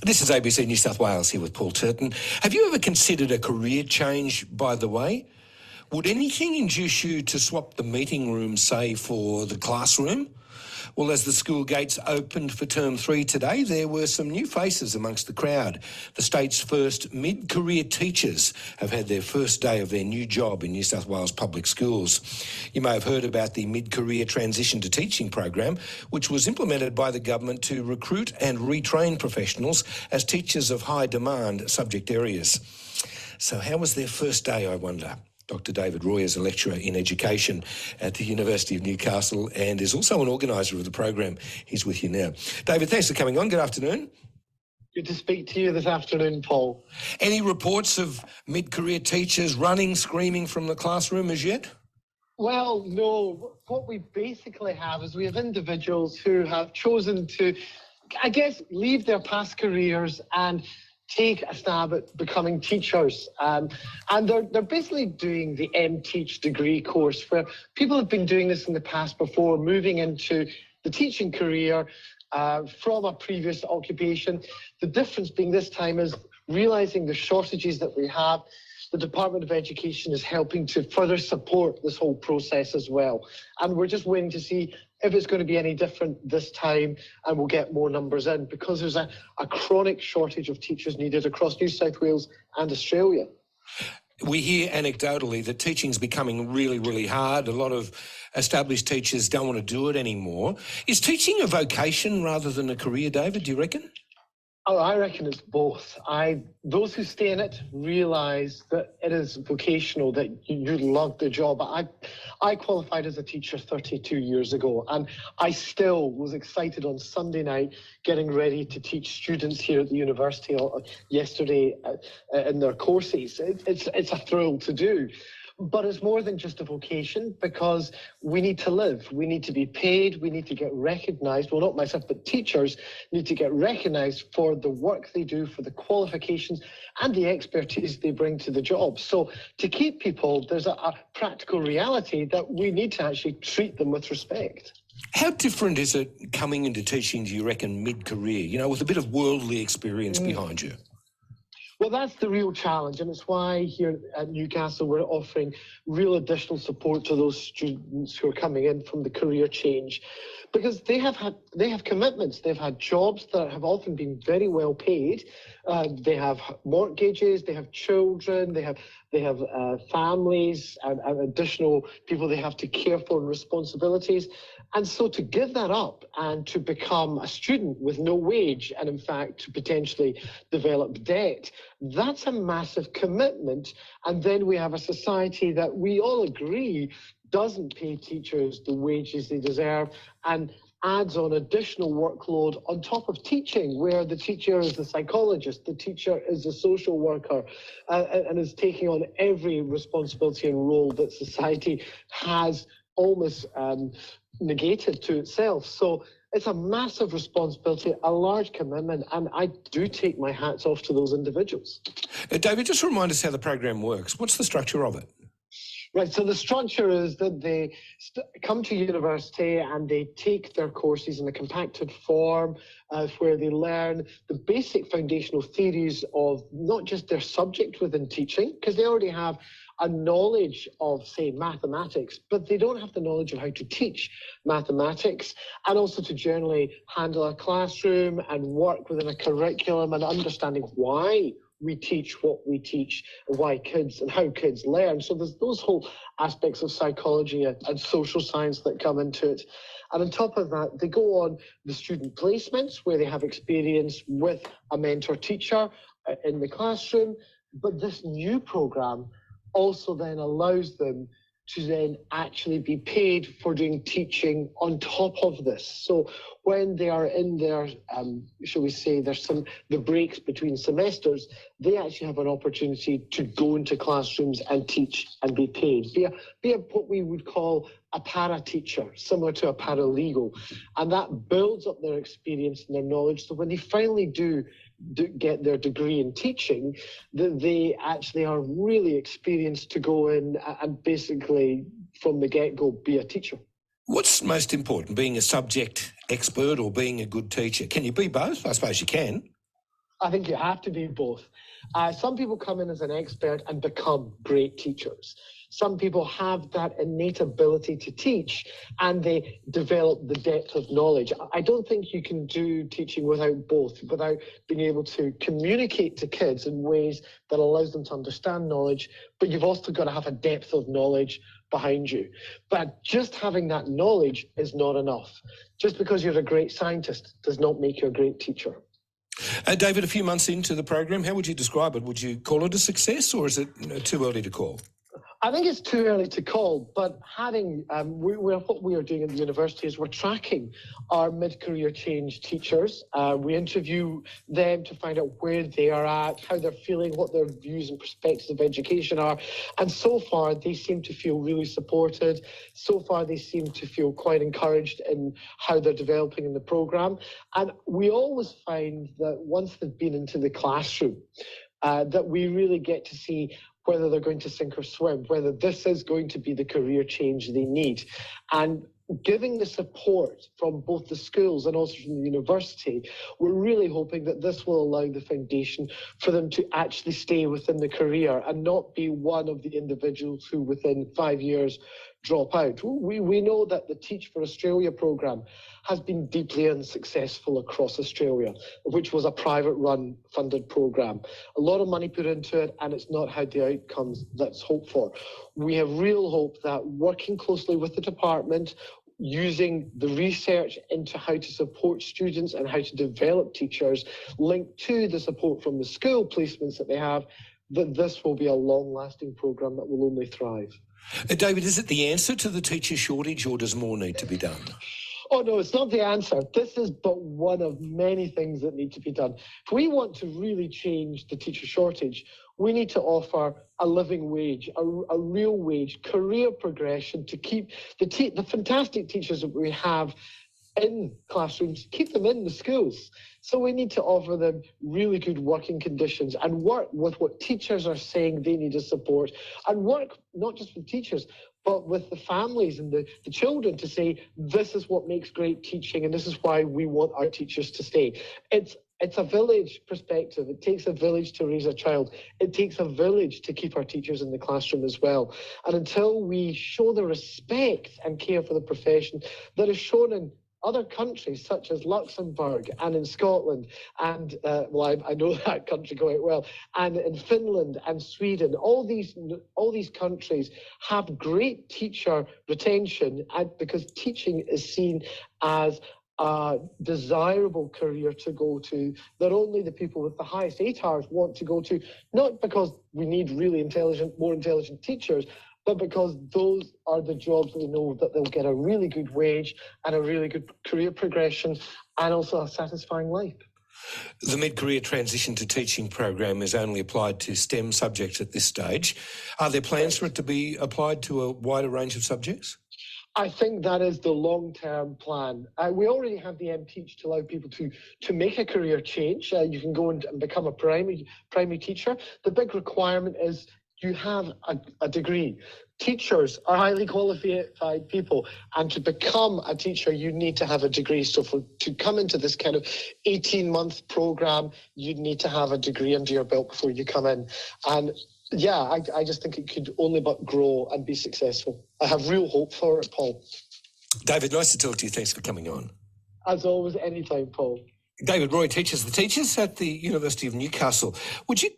This is ABC New South Wales here with Paul Turton. Have you ever considered a career change, by the way? Would anything induce you to swap the meeting room, say, for the classroom? Well, as the school gates opened for Term 3 today, there were some new faces amongst the crowd. The state's first mid-career teachers have had their first day of their new job in New South Wales public schools. You may have heard about the Mid-Career Transition to Teaching program, which was implemented by the government to recruit and retrain professionals as teachers of high demand subject areas. So how was their first day, I wonder? Dr. David Roy is a lecturer in education at the University of Newcastle and is also an organiser of the program. He's with you now. David, thanks for coming on. Good afternoon. Good to speak to you this afternoon, Paul. Any reports of mid-career teachers running, screaming from the classroom as yet? Well, no. What we basically have is we have individuals who have chosen to, I guess, leave their past careers and take a stab at becoming teachers. And they're basically doing the MTeach degree course, where people have been doing this in the past before, moving into the teaching career from a previous occupation. The difference being this time is realising the shortages that we have. The Department of Education is helping to further support this whole process as well. And we're just waiting to see if it's going to be any different this time, and we'll get more numbers in, because there's a chronic shortage of teachers needed across New South Wales and Australia. We hear anecdotally that teaching's becoming really, really hard. A lot of established teachers don't want to do it anymore. Is teaching a vocation rather than a career, David, do you reckon? Oh, I reckon it's both. Those who stay in it realise that it is vocational, that you love the job. I qualified as a teacher 32 years ago, and I still was excited on Sunday night getting ready to teach students here at the university yesterday in their courses. It's a thrill to do. But it's more than just a vocation, because we need to live. We need to be paid. We need to get recognised. Well, not myself, but teachers need to get recognised for the work they do, for the qualifications and the expertise they bring to the job. So to keep people, there's a practical reality that we need to actually treat them with respect. How different is it coming into teaching, do you reckon, mid-career, with a bit of worldly experience behind you? Well, that's the real challenge, and it's why here at Newcastle we're offering real additional support to those students who are coming in from the career change, because they have commitments. They've had jobs that have often been very well paid. They have mortgages, they have children, they have families and additional people they have to care for and responsibilities. And so to give that up and to become a student with no wage, and in fact to potentially develop debt, that's a massive commitment. And then we have a society that we all agree doesn't pay teachers the wages they deserve and adds on additional workload on top of teaching, where the teacher is the psychologist, the teacher is the social worker, and is taking on every responsibility and role that society has almost negated to itself. So it's a massive responsibility, a large commitment, and I do take my hats off to those individuals. David, just remind us how the program works. What's the structure of it? Right, so the structure is that they come to university and they take their courses in a compacted form where they learn the basic foundational theories of not just their subject within teaching, because they already have a knowledge of, say, mathematics, but they don't have the knowledge of how to teach mathematics, and also to generally handle a classroom and work within a curriculum and understanding why we teach what we teach, why kids and how kids learn. So there's those whole aspects of psychology and social science that come into it. And on top of that, they go on the student placements where they have experience with a mentor teacher in the classroom. But this new program also then allows them to then actually be paid for doing teaching on top of this. So when they are in their, shall we say, there's the breaks between semesters, they actually have an opportunity to go into classrooms and teach and be paid. Be a what we would call a para-teacher, similar to a paralegal. And that builds up their experience and their knowledge. So when they finally do get their degree in teaching, that they actually are really experienced to go in and basically from the get-go be a teacher. What's most important, being a subject expert or being a good teacher? Can you be both? I suppose you can. I think you have to be both. Some people come in as an expert and become great teachers. Some people have that innate ability to teach and they develop the depth of knowledge. I don't think you can do teaching without both, without being able to communicate to kids in ways that allows them to understand knowledge, but you've also got to have a depth of knowledge behind you. But just having that knowledge is not enough. Just because you're a great scientist does not make you a great teacher. David, a few months into the program, how would you describe it? Would you call it a success, or is it too early to call? I think it's too early to call, but having what we are doing at the university is we're tracking our mid-career change teachers. We interview them to find out where they are at, how they're feeling, what their views and perspectives of education are. And so far, they seem to feel really supported. So far, they seem to feel quite encouraged in how they're developing in the program. And we always find that once they've been into the classroom, that we really get to see whether they're going to sink or swim, whether this is going to be the career change they need. And giving the support from both the schools and also from the university, we're really hoping that this will allow the foundation for them to actually stay within the career and not be one of the individuals who within 5 years drop out. We know that the Teach for Australia programme has been deeply unsuccessful across Australia, which was a private run funded programme. A lot of money put into it and it's not had the outcomes that's hoped for. We have real hope that working closely with the department, using the research into how to support students and how to develop teachers linked to the support from the school placements that they have, that this will be a long-lasting programme that will only thrive. David, is it the answer to the teacher shortage, or does more need to be done? Oh, no, it's not the answer. This is but one of many things that need to be done. If we want to really change the teacher shortage, we need to offer a living wage, a real wage, career progression to keep the fantastic teachers that we have in classrooms, keep them in the schools. So we need to offer them really good working conditions and work with what teachers are saying they need to support, and work not just with teachers, but with the families and the children to say, this is what makes great teaching and this is why we want our teachers to stay. It's a village perspective. It takes a village to raise a child. It takes a village to keep our teachers in the classroom as well. And until we show the respect and care for the profession that is shown in other countries such as Luxembourg and in Scotland and, I know that country quite well, and in Finland and Sweden, all these countries have great teacher retention because teaching is seen as a desirable career to go to, that only the people with the highest ATARs want to go to, not because we need really more intelligent teachers, but because those are the jobs they know that they'll get a really good wage and a really good career progression and also a satisfying life. The MidCareer Transition to Teaching program is only applied to STEM subjects at this stage. Are there plans for it to be applied to a wider range of subjects? I think that is the long-term plan. We already have the MTeach to allow people to make a career change. You can go and become a primary teacher. The big requirement is you have a degree. Teachers are highly qualified people, and to become a teacher, you need to have a degree. So to come into this kind of 18-month program, you need to have a degree under your belt before you come in. And yeah, I just think it could only but grow and be successful. I have real hope for it, Paul. David, nice to talk to you. Thanks for coming on. As always, anytime, Paul. David Roy teaches the teachers at the University of Newcastle. Would you